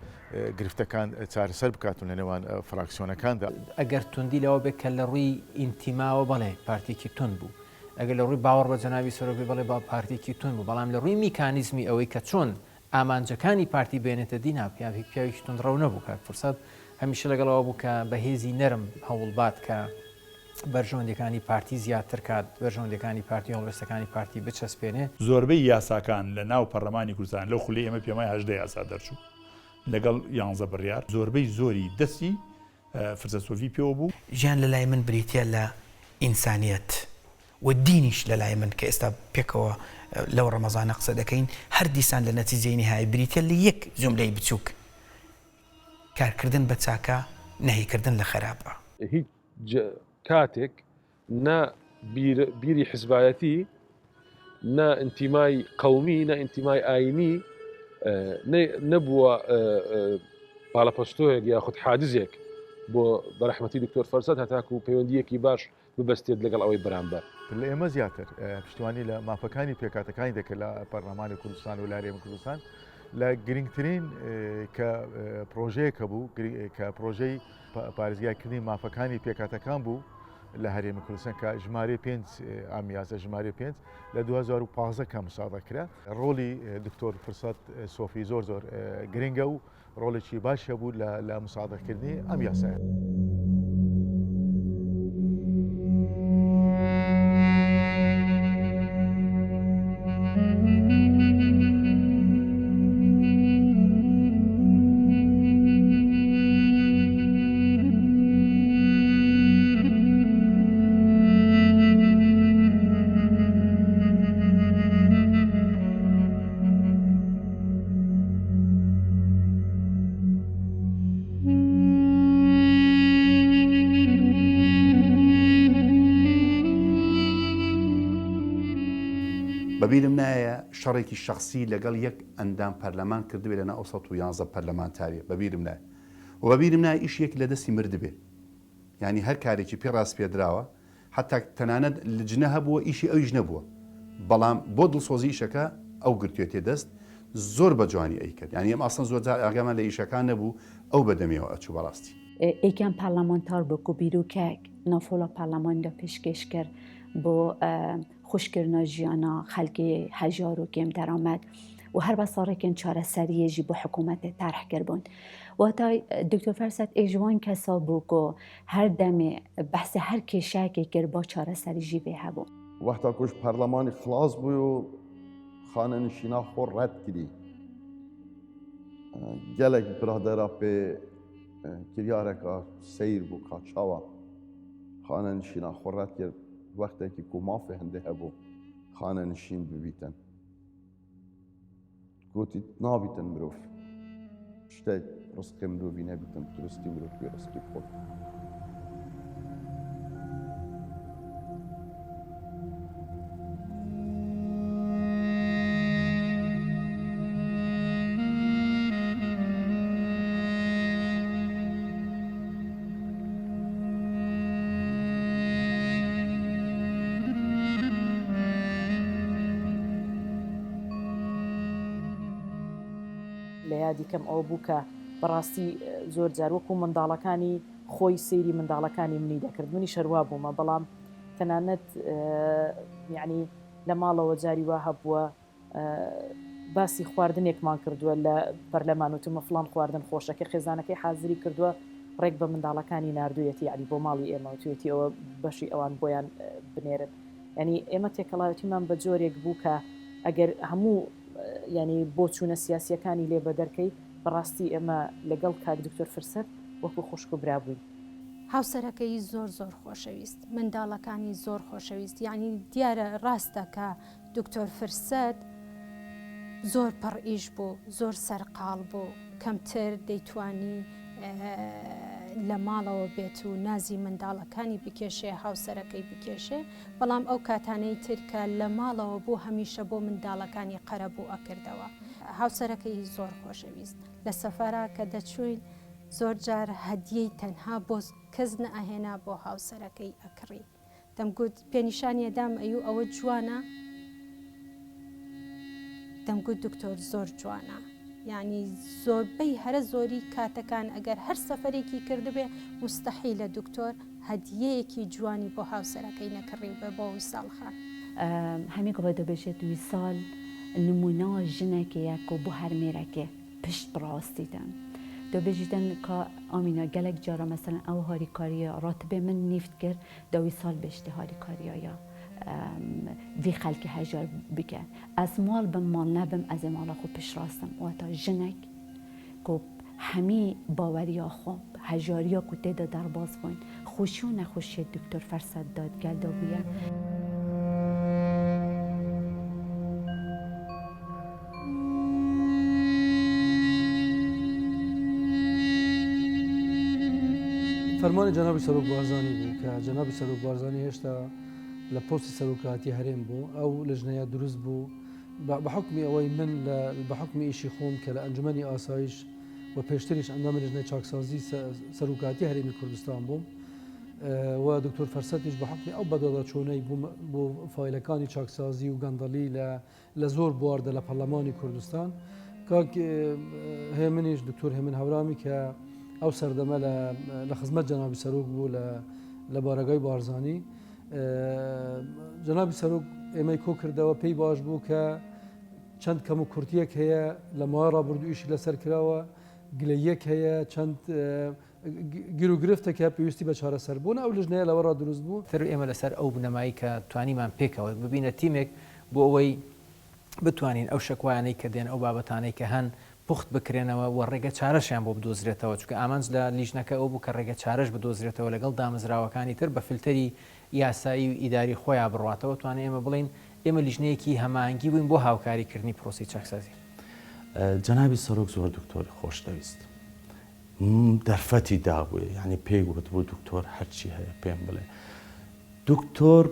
گرفتەکان چارەسەر بکاتون لە نێوان فراکسیۆنەکاندا ئەگەر توندی لەوە بێت کە لە ڕووی ئینتیماوە بڵێ پارتێکی تون بوو ئەگەر لە ڕووی باوەڕ بە جەناوی سەرۆکی بڵێ با پارتێکی تون بوو بەڵام لە ڕووی میکانیزمی ئەوەی کە چۆن ئامانجەکانی پارتی بێنێتە دینا پیاوێکی تونڕەو نەبوو کە فرسەت هەمیشە لەگەڵەوە بوو کە بەهێزی نەرم هەوڵبات کە بەرژەوەندەکانی پارتی زیاتر کات بەرژەوەندەکانی پارتی هەڵوێستەکانی پارتی بچەسپێنێ زۆربەی یاساکان لە ناو پەرلەمانی کوردستان لەو خولی ئێمە پێمای 18 یاسا دەرچوو لەگەڵ 11 بڕیار زۆربەی زۆری دەستی فرسەت سۆفی پێوە بوو ژیان لە لای من بریتە لە ئینسانیەت و دینیش لە لای من کە ئێستا پێکەوە لەو ڕەمەزانە قسە دەکەین هەر دیسان لە نەتیجەی نهایی بریتە لە یەک جملەی بچووک کارکردن بە چاکە نەهیکردن لە خراپە هیچ کاتێک نا بیری حزبایەتی نا ئینتیمای قەومی نا ئینتیمای ئاینی نەبووە پاڵەپەستۆیەک یاخود حادزێک بۆ بەرەحمەتی دکتۆر فەرسەت هەتاکو پەیوەندیەکی باش ببەستێت لەگەڵ ئەوەی بەرامبەر لە ئێمە زیاتر پشتیوانی لە مافەکانی پێکاتەکانی دەکرد لە پەرلەمانی کوردستان و لارێمە کوردستان لە گرنگترین کە پرۆژەیەکە بوو کە پرۆژەی پارێزگایکردنی مافەکانی پێکاتەکان بوو لە هەرێمی کوردستان کە ژمارە 5 ئامیازە ژمارە 5 لە 2015 کە مساادەکرا ڕۆلی دکتۆر فرسەت سۆفی زۆر گرنگە و ڕۆڵێکی باشە بوو لە مساادەکردنی ئەم یاسایە. بەبیرم نایە شەڕێکی شخصی لەگەڵ یەک ئەندام پەرلەمان کردبێت لەنا ئەو 111 پەرلەمانتاریە بەبیرم نایە و بەبیرم نایە ئیشێک لە دەستی مردبێ ینی هەر کارێکی پێ ڕاست پێدراوە حتا تەنانەت لجنە هەبووە ئیشی ئەویش نەبووە بەڵام بۆ دڵسۆزی ئیشەکە ئەو گرتوێتێ دەست زۆر بە جوانی ئەی کرد ینی ئەم ئاسن زۆر ئاگامان لە ئیشەکان نەبوو ئەو بەدەمیەوە ئەچوو بەڕاستی ئێکیان پارلەمانتار بوو و بیرروکەک نافۆڵە پارلەماندا پێشکەش کرد بۆ خوشکردنە ژیانە خەلکی هەژار و کێم دەرامەت و هەر بە ساڕێکن چارەسەریەژی بۆ حکوومەتێ تارح کردبوون. واتای دکتۆر فەرسەد ئێژوان کەسا بوو و هەر دەمێ بەحسە هەر کێشایەکی کرد بۆ چارەسەریژی بێ هەبوو. وەختا کوش پەرلەمانی خلاص بووی و خانەنشینا خۆ ڕەت کردی. gelek biradera pê kiryareka seyr bû ka çawa xanenişîna xwe ret kir wextekî ku mafê hindê hebû xanenişîn bibîtin. Gotî nabîtin mirov. Ştek rizqê mirovî nebîtin, rizqî mirov wê rizqî xwe. لە یادیکەم ئەوە بوو کە بەڕاستی زۆر جار وەکو منداڵەکانی خۆی سەیری منداڵەکانی منی دەکرد منی شەروا بوومە بەڵام تەنانەت یعنی لە ماڵەوە جاری وا هەبووە باسی خواردنێکمان کردووە لە پەرلەمان وتمە فڵان خواردن خۆشەکە خێزانەکەی حازری کردووە ڕێک بە منداڵەکانی نردوویەتی یعنی بۆ ماڵی ئێمە توێتی ئەوە بەشی ئەوان بۆیان بنێرن ینی ئێمە تێکەڵاوەتیمان بە جۆرێک بوو کە ئەگەر هەموو ینی بۆ چوونە سیاسیەکانی لێ بە دەرکەی بەڕاستی ئێمە لەگەڵ کاک دکتۆر فرسەت وەکو خوشک و برا بووین. هاوسەرەکەی زۆر خۆشەویست منداڵەکانی زۆر خۆشەویست یعنی دیارە ڕاستە کە دکتۆر فرسەت زۆر پڕئیش بوو زۆر سەرقاڵ بوو کەمتر دەیتوانی لە ماڵەوە بێت و نازی منداڵەکانی بکێشێ هاوسەرەکەی بکێشێ بەڵام ئەو کاتانەی ترکە لە ماڵەوە بوو هەمیشە بۆ منداڵەکانی قەرە بوو ئەکردەوە. هاوسەرەکەی زۆر خۆشەویست لە سەفەرا کە دەچووین زۆر جار هەدیەی تەنها بۆ کەس نەئەهێنا بۆ هاوسەرەکەی ئەکڕی. دەمگوت پێنیشانیەدام ئەو ئەوە جوانە دەمگوت دکتۆر زۆر جوانە. یعنی زۆربەی هەرە زۆری کاتەکان ئەگەر هەر سەفەرێکی کردبێ مستەحیل لە دکتۆر هەدیەیەکی جوانی بۆ هاوسەرەکەی نەکڕی بێ بۆ ویساڵ خان. هەمی گڵێ دەبێژێت ویساڵ نمونەوە ژنێکەیەک و بۆ هەرمێرەکێ پشت بڕاستیدەن. دەبێژیدەن کە ئامینە gelek جارە مەسەن ئەو هاریکاریە ڕاتبێ من نیفت کرد دە ویساڵ بێشتی هاریکاریایە. وی خەلکی هەژار بکە ئەس ماڵ بم ماڵ نەبم ئەزێ ماڵە خۆ پشڕاستم واتە ژنێک کۆ هەمی باوەریە خۆ هەژاریە کو تێدا دەرباز بووین خوشی و نەخۆشیە دکتۆر فەرسەد دادگەلدا بووە. فەرمانی جەنابی سەرۆک بارزانی بوو کە جەنابی سەرۆک بارزانی هێشتا لە پۆستی سەرۆکاتی هەرێم بوو ئەو لەژنەیە دروست بوو بە حکمی ئەوەی من بە حکمی ئیشی خۆم کە لە ئەنجومەنی ئاسایش و پێشتریش ئەندامی لەژنەی چاکسازی سەرۆکاتی هەرێمی کوردستان بووم و دکتۆر فەرسەتیش بە حکمی ئەو بەدەدا چۆنەی بۆ فایلەکانی چاکسازی و گەندەڵی لە زۆر بواردە لە پەرلەمانی کوردستان کاک هێمنیش دکتۆر هێمن هەورامی کە ئەو سەردەمە لە خزمەت جەنابی سەرۆک بوو لە بارەگای بارزانی جەنابی سەرۆک ئێمەی کۆ کردەوە پێی باش بوو کە چەند کەم و کورتیەک هەیە لە ماوەی ڕابردوویشی لەسەر کراوە گلەیەک هەیە چەند گیر و گرفتێکە پێویستی بە چارەسەربوون ئەو لژنەیە لەوەڕا دروست بوو تر ئێمە لەسەر ئەو بنەمایی کە توانیمان پێکەوە ببینە تیمێک بۆ ئەوەی بتوانین ئەو شەکوایانەی کە دێن ئەو بابەتانەی کە هەن پوخت بکرێنەوە و ڕێگە چارەشیان بۆ بدۆزرێتەوە چونکە ئامانج لە لیژنەکە ئەو بوو کە ڕێگە چارەش بدۆزرێتەوە لەگەڵ دامەزراوەکانی تر بە فیلتەری یاسایی و ئیداری خۆیان بڕاتەوە توانێت ئێمە بڵین ئێمە لیژنەیەکی هەماهەنگی بووین بۆ هاوکاریکردنی پرۆسی چاکسازی. جەنابی سەرۆک زۆر دکتۆری خۆشەویست دەرفەتی دابووە یعنی پێی گوت بوو دکتۆر هەرچی هەیە پێم بڵێ دکتۆر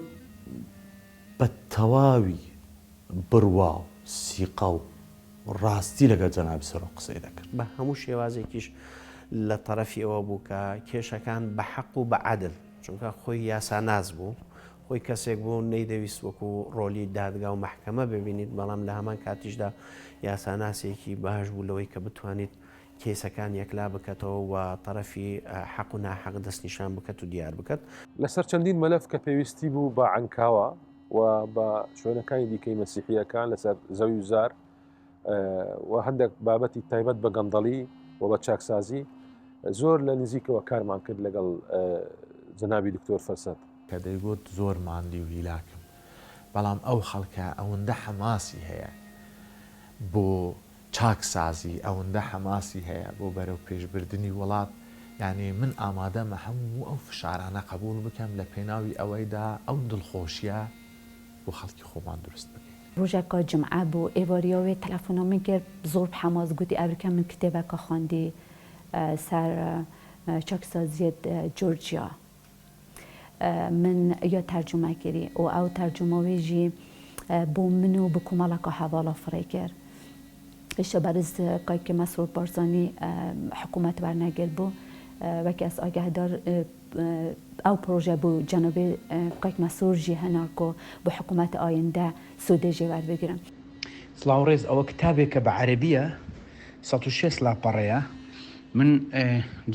بە تەواوی بڕوا و سیقە و ڕاستی لەگەڵ جەنابی سەرۆک قسەی دەکرد بە هەموو شێوازێکیش لە تەرەفی ئەوە بوو کە کێشەکان بە حەق و بە عەدل چونکە خۆی یاساناز بوو خۆی کەسێک بوو نەیدەویست وەکو ڕۆلی دادگا و مەحکەمە ببینیت بەڵام لە هەمان کاتیشدا یاساناسێکی باش بوو لەوەی کە بتوانیت کێسەکان یەکلا بکەتەوە و تەرەفی حەق و ناحەق دەستنیشان بکەت و دیار بکەت. لەسەر چەندین مەلەف کە پێویستی بوو بە عنکاوە و بە شوێنەکانی دیکەی مەسیحیەکان لەسەر زەوی و زار و هەندێک بابەتی تایبەت بە گەندەڵی و بە چاکسازی زۆر لە نزیکەوە کارمان کرد لەگەڵ جەنابی دکتۆر فەرسەد کە دەیگوت زۆر ماندی و هیلاکم، بەڵام ئەو خەڵکە ئەوەندە حەماسی هەیە بۆ چاکسازی، ئەوەندە حەماسی هەیە بۆ بەرەو پێشبردننی وڵات، یعنی من ئامادەمە هەموو ئەو فشارانە قبول بکەم لە پێناوی ئەوەیدا ئەو دڵخۆشیە بۆ خەڵکی خۆمان دروست بکەین. ڕۆژێکە جمعە بۆ ئێوەریەوەی تەلەفۆنە من کرد زۆر حەماس گوتی ئەبرکە من کتێبەکە خوێندی سەر چاکسازیە جۆرجیا من یا تەرجمە کردی و ئەو تەرجمەوێژی بۆ من و بە کۆمەڵەکە هەواڵە فڕێ کرد. ئێشە بەرز کایکە مەسرور بارزانانی حکوومەت وەرنەگرت بوو وەکی ئەس ئاگادار ئەو پرۆژە بوو جەنوبی کایک مەسرورژی هەناکۆ بۆ حکوومەت ئایندە سودێژێ وەربگرن. سڵاو ڕێز ئەوە کتابێکە بە عەرەبیە 106 لاپەڕەیە. من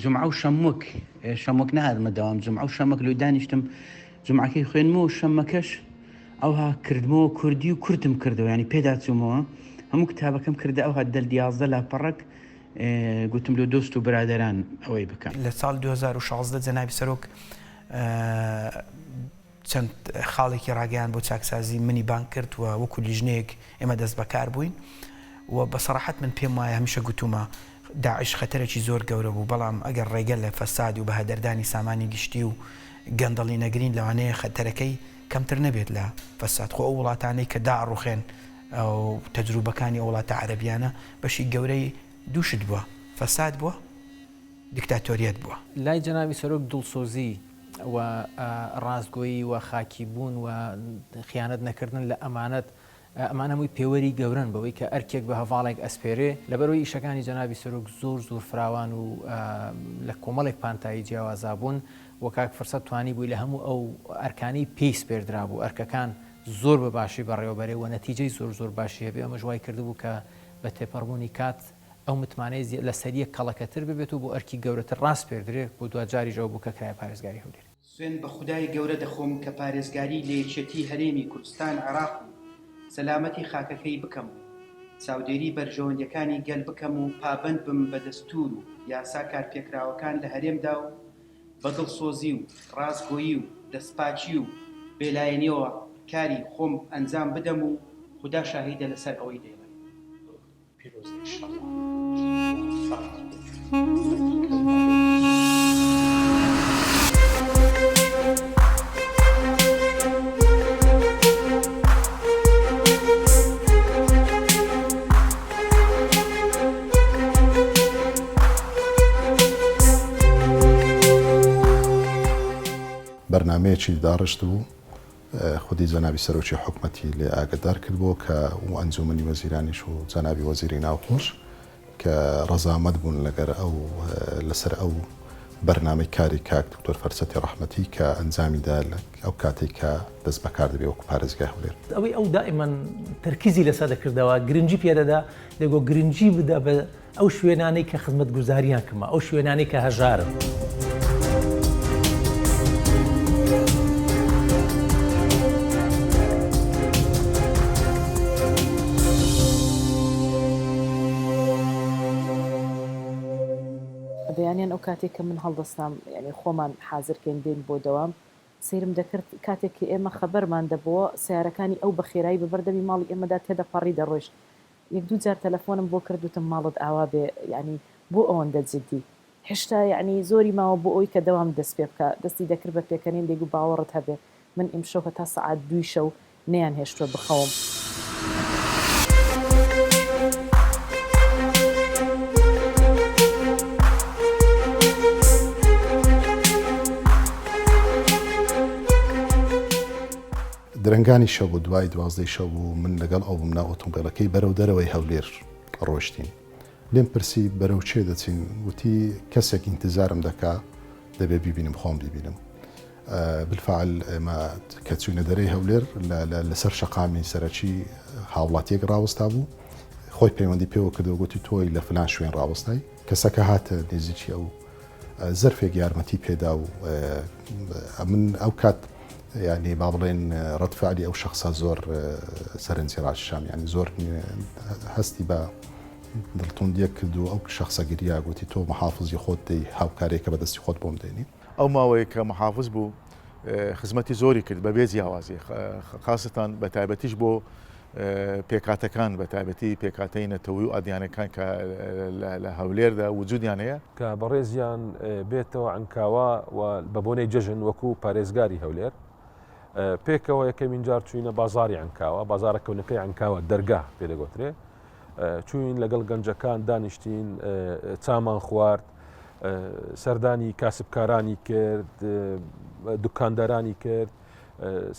جمعە و شەموەک نهاتمە داوام جمعە و شەمەک لۆی دانیشتم جمعەکەی خوێنمەوە شەمەکەش ئەوها کردمەوە کوردی و کورتم کردەوە ینی پێدا چوومەوە هەموو کتابەکەم کردە ئەو هەدەل 11 لاپەڕک گوتم لە دۆست و برادران ئەوەی بکەم. لە ساڵ 2016 جەنابی سەرۆک چەند خاڵێکی ڕاگەیان بۆ چاکسازی منی بان کرد و وەکو لیژنەیەک ئێمە دەست بەکار بووین و بەسەراحەت من پێم وایە هەمیشە گوتومە داعش خەتەرێکی زۆر گەورە بوو، بەڵام ئەگەر ڕێگە لە فەسادی و بە هەدەردانی سامانی گشتی و گەندەڵی نەگرین لەوانەیە خەتەرەکەی کەمتر نەبێت لە فەساد. خۆ ئەو وڵاتانەی کە داڕوخێن ئەو تەجروبەکانی ئەو وڵاتە عەرەبیانە بەشی گەورەی دووشت بووە، فەساد بووە، دیکتاتۆریەت بووە. لای جەنابی سەرۆک دڵسۆزی و ڕاستگۆیی و خاکیبوون و خیانەت نەکردن لە ئەمانەت ئەمان هەمووی پێوەری گەورن بەوەی کە ئەرکێک بە هەواڵێک ئەسپێرێ لەبەرەوەی ئیشەکانی جەنابی سەرۆک زۆر فراوان و لە کۆمەڵێک پانتایی جیاوازابوون و کاک فەرسەد توانی بووی لە هەموو ئەو ئەرکانەی پێی سپێردرا بوو ئەرکەکان زۆر بە باشی بەڕێوەبەرێ و نەتیجەی زۆر باشی هەبێ ئەمە ژوای کردبوو کە بە تێپەڕبوونی کات ئەو متمانەی لە سەریە کەڵەکەتر ببێت و بۆ ئەرکی گەورەتر ڕاست پێردرێت بۆ دوجاریژەوە بوو کە کرای پارێزگاری هەولێر. سوێن بە خودای گەورە دەخۆم کە پارێزگاری لە یەکێتی هەرێمی کوردستان عێراق و سەلامەتی خاکەکەی بکەم و چاودێری بەرژەوەندەکانی گەل بکەم و پابند بم بە دەستور و یاسا کارپێکراوەکان لە هەرێمدا و بە دڵسۆزی و ڕاستگۆیی و دەستپاچی و بێلایەنیەوە کاری خۆم ئەنجام بدەم و خوددا شاهیدە لەسەر ئەوەی دەیڵێم. پیرۆزی ئینشاءالله. بەرنمەیەکی داڕشت بوو خودی جەنابی سەرۆکی حکومەتی لێ ئاگدار کردبوو کە و ئەنجومەنی وەزیرانیش و جەنابی وەزیری ناوخۆش کە ڕەزامەند بوون لەگەر ئەو لەسەر ئەو بەرنامەی کاری کاک دکتۆر فەرسەتی ڕەحمەتی کە ئەنجامیدا ئەو کاتێک کە دەست بەکار دەبێ وەکو پارێزگای هەولێر. ئەوەی ئەو دائیمەن تەرکیزی لەسەر دەکردەوە گرنگی پێدەدا دەگۆ گرنگی بدا بە ئەو شوێنانەی کە خزمەت گوزاریان کەمە ئەو شوێنانەی کە هەژارن. بەیانیان ئەو کاتێک کە من هەڵدەستام یعنی خۆمان حازرکەین بین بۆ دەوام سیرم دەکرد کاتێکی ئێمە خەبەرمان دەبووە سیارەکانی ئەو بەخێرایی بەبەردەمی ماڵی ئێمەدا تێدەپەڕی دەڕۆیشت. یەک دوو جار تەلەفۆنم بۆ کردوتم ماڵت ئاوا بێ ینی بۆ ئەوەندە جدی هێشتا یعنی زۆری ماوە بۆ ئەوی کە دەوام دەست پێ بکە دەستی دەکرد بە پێکەنین دەیگو باوەڕت هەبێ من ئیمشەو هە تا سەعات 2 شەو نەیان هێشتووە بخەوم. درنگانی شەو بۆ دوای 12 شەو بوو من لەگەڵ ئەو بووم ناو ئۆتۆمبیلەکەی بەرەو دەرەوەی هەولێر ڕۆشتین. لێم پرسی بەرەو چێ دەچین وتی کەسێک ئینتزارم دەکا دەبێ بیبینم خۆم بیبینم. بالفعل ئێمە کە چوونە دەرەی هەولێر لەسەر شەقامی سەرەکی هاوڵاتیەک ڕاوەستا بوو خۆی پەیوەندی پێوە کردو گوتی تۆی لە فلان شوێن ڕاوەستای کەسەکە هاتە نێزیکی ئەو زەرفێک یارمەتی پێدا و من ئەو کات ینی با بڵێن ڕەتفعلی ئەو شخصە زۆر سەرنجی ڕاششام ینی زۆر هەستی بە دڵتوندیە کردو ئەو شخصە گریا گوتی تۆ محافزی خۆت دەی هاوکارێکە بەدەستی خۆت بۆم دێنی ئەو ماوەیە کە محافز بوو خزمەتی زۆری کرد بە بێ جیاوازی خاستان بە تایبەتیش بۆ پێکاتەکان بە تایبەتی پێکاتەی نەتەوەی و ئادیانەکان کە لە هەولێردا وجودیان هەیە کە بەڕێزیان بێتەوە عنکاوە و بە بۆنەی جەژن وەکو پارێزگاری هەولێر پێکەوە یەکەمین جار چوینە بازاری عنکاوە بازارە کەونەکەی عنکاوە دەرگا پێدەگوترێ چوین لەگەڵ گەنجەکان دانیشتین چامان خوارد سەردانی کاسبکارانی کرد دوکاندارانی کرد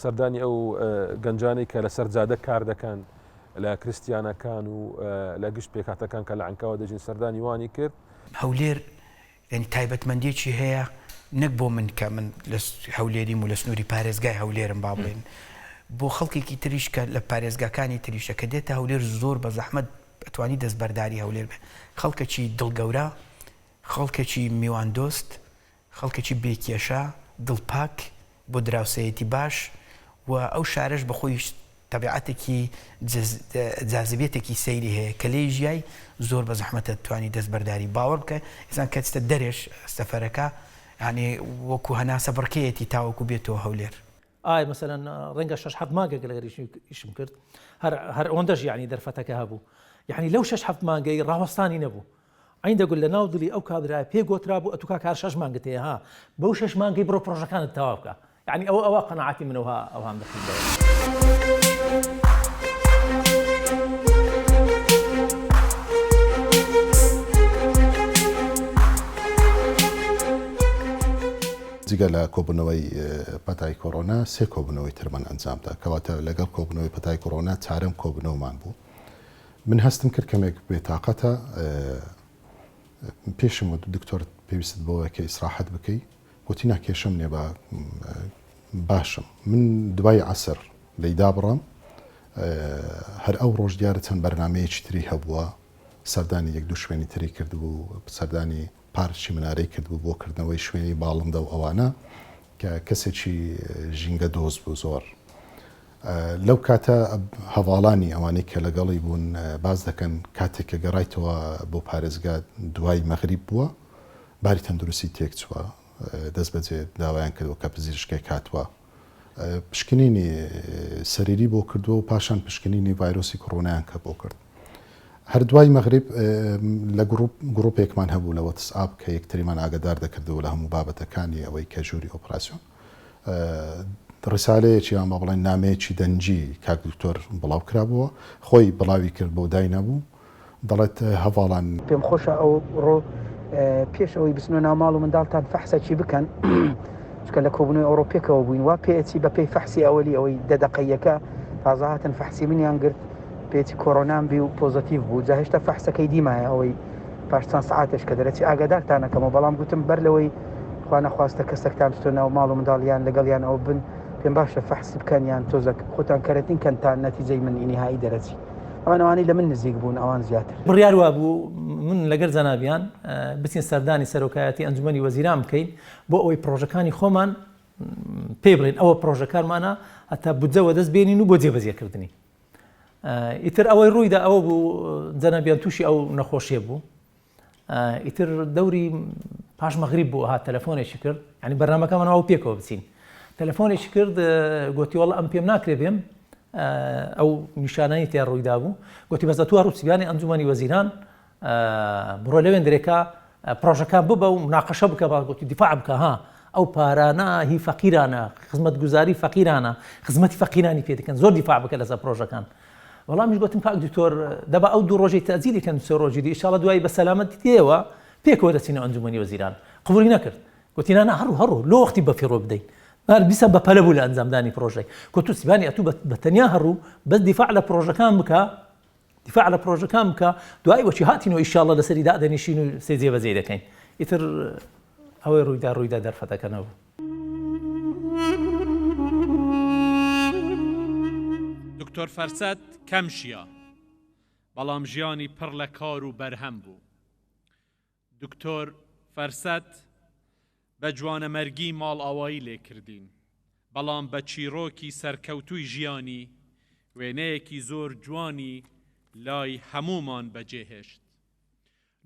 سەردانی ئەو گەنجانەی کە لەسەر جادە کار دەکەن لە کریسیانەکان و لە گشت پێکاتەکان کە لە عنکاوە دەژین سەردانی وانی کرد هەولێر ینی تایبەتمەندێکی هەیە نەک بۆ من کە من لە هەولێریم و لە سنووری پارێزگای هەولێرم با بڵێن بۆ خەڵکێکی تریش کە لە پارێزگاکانی تریشە کە دێتە هەولێر زۆر بە زەحمەت ئەتوانی دەستبەرداری هەولێر بێ خەڵکێکی دڵگەورە خەڵکێکی میوان دۆست خەڵکێکی بێکێشە دڵپاک بۆ دراوسەیەتی باش و ئەو شارەش بەخۆی تەبیعەتێکی جاذبێتێکی سەیری هەیە کە لێی ژیای زۆر بە زەحمەتە توانی دەستبەرداری باوەڕ بکە ئێسان کەچتە دەرێش سەفەرەکە یعنی وەکو هەناسە بڕکەیەتی تاوەکو بێتەوە هەولێر ئای مەسەلەن ڕەنگە 6 مانگە لەگەریشم کرد هەر ئەوەندەش یعنی دەرفەتەکە هەبوو یعنی لەو 6 مانگەی ڕاوەستانی نەبوو عین دەگوت لە ناو دڵی ئەو کادرای پێ گۆترا بوو ئەتوکا کار 6 مانگت هەیە ها بەو 6 مانگەی بڕۆ پرۆژەکانت تەواو بکە یعنی ئەوە قەناعەتی منەوە ئەوهام دەخینەوە. جگە لە کۆبوونەوەی پەتای کۆڕۆنا سێ کۆبوونەوەی ترمان ئەنجامدا کەواتە لەگەڵ کۆبوونەوەی پەتای کۆڕۆنا چارەم کۆبوونەوەمان بوو من هەستم کرد کەمێک بێتاقەتە پێشم و دکتۆر پێویست بەوە کە ئیسراحەت بکەی گوتی ناکێشم نێ بە باشم من دوای عەسر لەیدا بڕام هەر ئەو ڕۆژ دیارە چەند بەرنامەیەکی تری هەبووە سەردانی یەک دوو شوێنی تری کردبوو سەردانی پارچی منارەی کردبوو بۆ کردنەوەی شوێنی باڵندە و ئەوانە کە کەسێکی ژینگە دۆست بوو زۆر لەو کاتە هەواڵانی ئەوانەی کە لەگەڵی بوون باز دەکەن کاتێک کە گەڕایتەوە بۆ پارێزگا دوای مەغریب بووە باری تەندروستی تێک چووە دەست بەجێ داوایان کردەوە کە پزیشکێک هاتووە پشکنینی سەریری بۆ کردووە و پاشان پشکنینی ڤایرۆسی کۆڕۆنایان کە بۆ کرد هەر دوای مەغریب لە گروپێکمان هەبوو لە واتسئاپ کە یەکتریمان ئاگادار دەکردەوە لە هەموو بابەتەکانی ئەوەی کە ژووری ئۆپراسیۆن ڕسالەیەکی یان بە بڵێن نامەیەکی دەنجی کاک دکتۆر بڵاو کرابووە خۆی بڵاوی کرد بۆ دای نەبوو دەڵێت هەواڵان پێم خۆشە ئەو ڕۆ پێش ئەوەی بچنەوە ناو ماڵ و منداڵتان فەحسێکی بکەن چکە لە کۆبوونەوەی ئەوڕۆپیەکەوە بووین وا پێچی بە پێی فەحسی ئەوەلی ئەوەی دەدەقەیەکە تازە هاتن فەحسی منیان گرت پێچی کۆڕۆنام بی و پۆزتیڤ بوو جا هێشتا فەحسەکەی دیمایە ئەوەی پاش چەند سەعاتێش کە دەرەچی ئاگادارتانەکەمەوە بەڵام گوتم بەر لەوەی خوا نەخواستە کەسێکتان بچۆ ناو ماڵ و منداڵیان لەگەڵیان ئەو بن پێم باشە فەحسی بکەن یان تۆزەک خۆتان کەرەتین کەنتان نەتیجەی من ئینیهایی دەرەچی ئەوانەوانی لە من نزیک بوون ئەوان زیاتر بڕیار وا بوو من لەگەر جەنابیان بچین سەردانی سەرۆکایەتی ئەنجومەنی وەزیران بکەین بۆ ئەوەی پرۆژەکانی خۆمان پێ بڵێن ئەوە پرۆژەکانمانە هەتا بودجەوە دەست بێنین و بۆ جێبەجێکردنی ئیتر ئەوەی ڕوویدا ئەوە بوو جەنابیان تووشی ئەو نەخۆشیە بوو ئیتر دەوری پاش مەغریب بوو هات تەلەفۆنێکی کرد ینی بەرنامەکەمان ئەو پێکەوە بچین تەلەفۆنێکی کرد گوتی وەڵە ئەم پێم ناکرێ بێم ئەو نیشانەی تیا ڕوویدا بوو گوتی بەس تو ڕووسیبیانی ئەنجومەنی وەزیران بڕۆ لەوێن درێکا پرۆژەکان ببە و مناقەشە بکە با گوتی دیفاع بکە ها ئەو پارانە هی فەقیرانە خزمەتگوزاری فەقیرانە خزمەتی فەقیرانی پێ دەکەن زۆر دیفاع بکە لەسەر پرۆژەکان وەڵامیش گوتم کاک دکتۆر دەبا ئەو دوو ڕۆژەی تەجیلیکەن سێ ڕۆژی دی ئینشاڵڵا دوای بە سەلامەتی تێەوە پێکەوە دەچینەوە ئەنجومەنی وەزیران قبولی نەکرد گوتی نا هەڕوو لۆ وەختی بەفیڕۆ بدەین بیسە بە پەلە بوو لە ئەنجامدانی پرۆژەی کۆتو سیبانی ئەتوو بە تەنیا هەڕوو بەس دیفاع لە پرۆژەکان بکە دیفاع لە پرۆژەکان بکە دوای وەچی هاتینەوە ئینشاڵڵا لەسەری دادەنیشین و سێ جێبەجێ دەکەین ئیتر ئەوەی ڕوویدا دەرفەتەکەنەوە دکتۆر فەرسەد کەمشیە بەڵام ژیانی پڕ لە کار و بەرهەم بوو. دکتۆر فەرسەت بە جوانەمەرگی ماڵ ئاوایی لێکردین، بەڵام بە چیرۆکی سەرکەوتووی ژیانی وێنەیەکی زۆر جوانی لای هەمومان بەجێهێشت.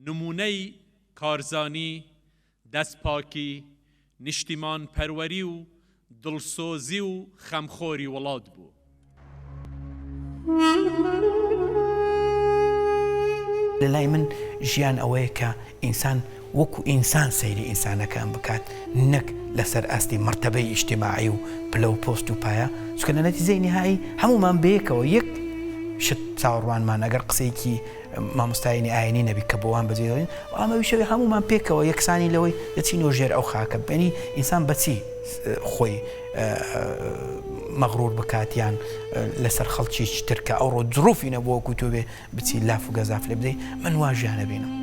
نمونەی کارزانی، دەستپاکی، نیشتیمان پەروەری و دڵسۆزی و خەمخۆری وڵات بوو. لەلای من ژیان ئەوەیە کە ئینسان وەکو ئینسان سەیری ئینسانەکان بکات، نەک لەسەر ئاستی مرتبەی ئیجتیماعی و پلە و پۆست و پایە، چونکە لە نەتیجەی نهایی هەمومان بەیەکەوە یەک شت چاوەڕوانمان ئەگەر قسەیەکی مامۆستایانی ئاینی نەبی کە بۆوان بەجێڵین و ئەمەویشەوەی هەمومان پێکەوە یەکسانی لەوەی دەچینەوە ژێر ئەو خاکە بێنی ئینسان بەچی خۆی مەغرور بکاتیان لەسەر خەڵکی ترکە ئەوڕۆ جروفی نەبووەکو تۆ بێ بچی لاف و گەزاف لێ بدەی. من وا ژیانە بینم.